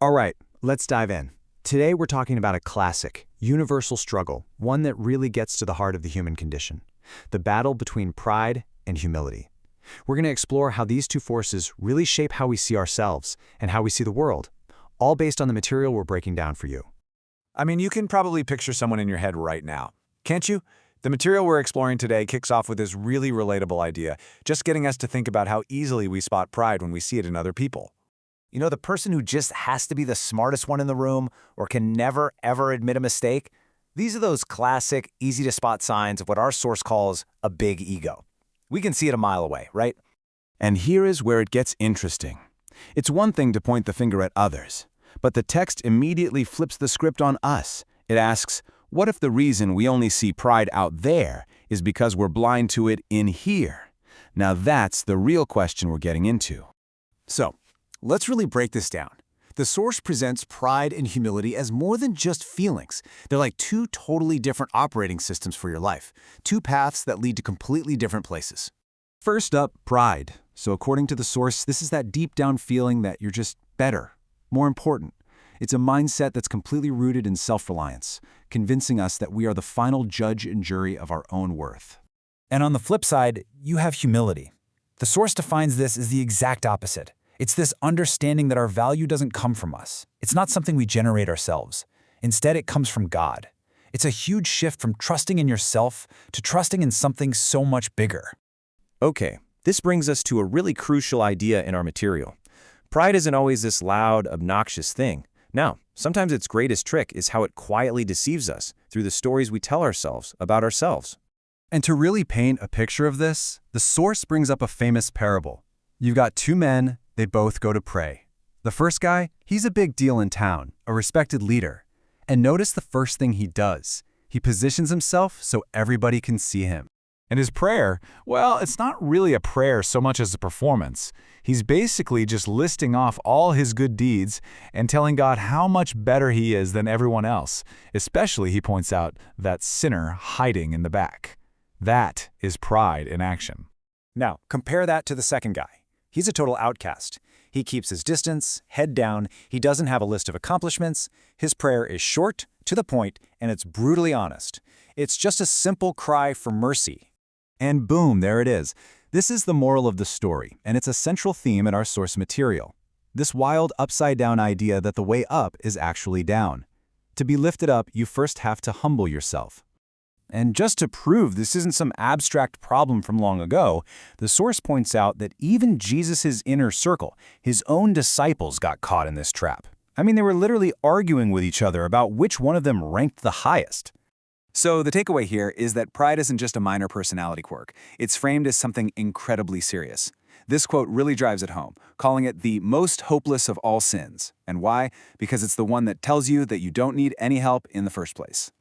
All right, let's dive in. Today we're talking about a classic, universal struggle, one that really gets to the heart of the human condition. The battle between pride and humility. We're going to explore how these two forces really shape how we see ourselves and how we see the world, all based on the material we're breaking down for you. I mean, you can probably picture someone in your head right now, can't you? The material we're exploring today kicks off with this really relatable idea, just getting us to think about how easily we spot pride when we see it in other people. You know, the person who just has to be the smartest one in the room or can never, ever admit a mistake? These are those classic, easy-to-spot signs of what our source calls a big ego. We can see it a mile away, right? And here is where it gets interesting. It's one thing to point the finger at others, but the text immediately flips the script on us. It asks, what if the reason we only see pride out there is because we're blind to it in here? Now that's the real question we're getting into. So, let's really break this down. The source presents pride and humility as more than just feelings. They're like two totally different operating systems for your life, two paths that lead to completely different places. First up, pride. So according to the source, this is that deep down feeling that you're just better, more important. It's a mindset that's completely rooted in self-reliance, convincing us that we are the final judge and jury of our own worth. And on the flip side, you have humility. The source defines this as the exact opposite. It's this understanding that our value doesn't come from us. It's not something we generate ourselves. Instead, it comes from God. It's a huge shift from trusting in yourself to trusting in something so much bigger. Okay, this brings us to a really crucial idea in our material. Pride isn't always this loud, obnoxious thing. Now, sometimes its greatest trick is how it quietly deceives us through the stories we tell ourselves about ourselves. And to really paint a picture of this, the source brings up a famous parable. You've got two men, they both go to pray. The first guy, he's a big deal in town, a respected leader. And notice the first thing he does. He positions himself so everybody can see him. And his prayer, well, it's not really a prayer so much as a performance. He's basically just listing off all his good deeds and telling God how much better he is than everyone else, especially, he points out, that sinner hiding in the back. That is pride in action. Now, compare that to the second guy. He's a total outcast. He keeps his distance, head down, he doesn't have a list of accomplishments, his prayer is short, to the point, and it's brutally honest. It's just a simple cry for mercy. And boom, there it is. This is the moral of the story, and it's a central theme in our source material. This wild upside-down idea that the way up is actually down. To be lifted up, you first have to humble yourself. And just to prove this isn't some abstract problem from long ago, the source points out that even Jesus' inner circle, his own disciples, got caught in this trap. I mean, they were literally arguing with each other about which one of them ranked the highest. So the takeaway here is that pride isn't just a minor personality quirk. It's framed as something incredibly serious. This quote really drives it home, calling it the most hopeless of all sins. And why? Because it's the one that tells you that you don't need any help in the first place.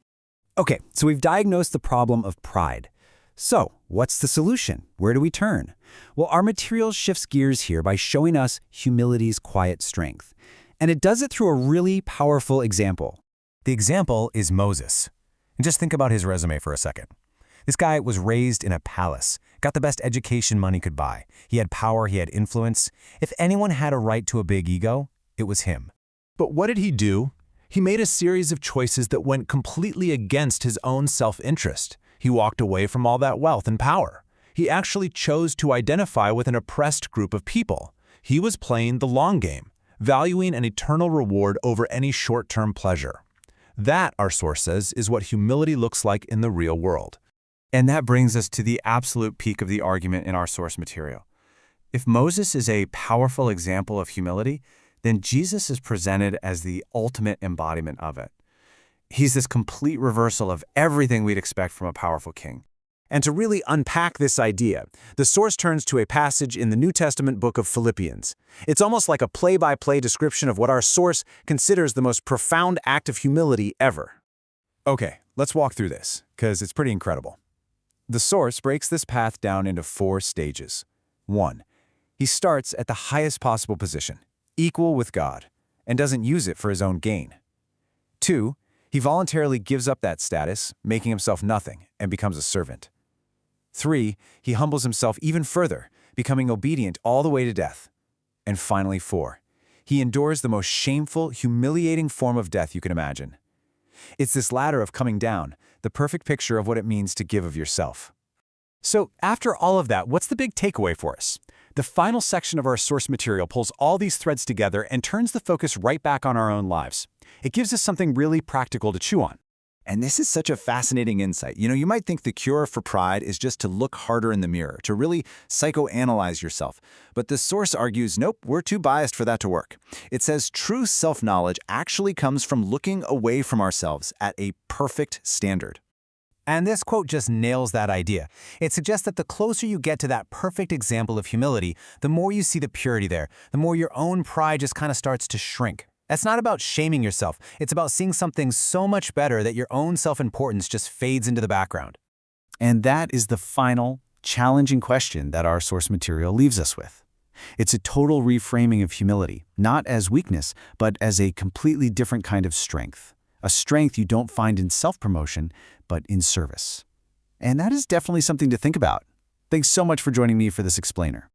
Okay, so we've diagnosed the problem of pride. So, what's the solution? Where do we turn? Well, our material shifts gears here by showing us humility's quiet strength. And it does it through a really powerful example. The example is Moses. And just think about his resume for a second. This guy was raised in a palace, got the best education money could buy. He had power, he had influence. If anyone had a right to a big ego, it was him. But what did he do? He made a series of choices that went completely against his own self-interest. He walked away from all that wealth and power. He actually chose to identify with an oppressed group of people. He was playing the long game, valuing an eternal reward over any short-term pleasure. That, our source says, is what humility looks like in the real world. And that brings us to the absolute peak of the argument in our source material. If Moses is a powerful example of humility, then Jesus is presented as the ultimate embodiment of it. He's this complete reversal of everything we'd expect from a powerful king. And to really unpack this idea, the source turns to a passage in the New Testament book of Philippians. It's almost like a play-by-play description of what our source considers the most profound act of humility ever. Okay, let's walk through this, because it's pretty incredible. The source breaks this path down into 4 stages. 1. He starts at the highest possible position, equal with God, and doesn't use it for his own gain. 2. He voluntarily gives up that status, making himself nothing, and becomes a servant. 3. He humbles himself even further, becoming obedient all the way to death. And finally, 4. He endures the most shameful, humiliating form of death you can imagine. It's this ladder of coming down, the perfect picture of what it means to give of yourself. So, after all of that, what's the big takeaway for us? The final section of our source material pulls all these threads together and turns the focus right back on our own lives. It gives us something really practical to chew on. And this is such a fascinating insight. You might think the cure for pride is just to look harder in the mirror, to really psychoanalyze yourself. But the source argues, nope, we're too biased for that to work. It says true self-knowledge actually comes from looking away from ourselves at a perfect standard. And this quote just nails that idea. It suggests that the closer you get to that perfect example of humility, the more you see the purity there, the more your own pride just kind of starts to shrink. That's not about shaming yourself. It's about seeing something so much better that your own self-importance just fades into the background. And that is the final, challenging question that our source material leaves us with. It's a total reframing of humility, not as weakness, but as a completely different kind of strength. A strength you don't find in self-promotion, but in service. And that is definitely something to think about. Thanks so much for joining me for this explainer.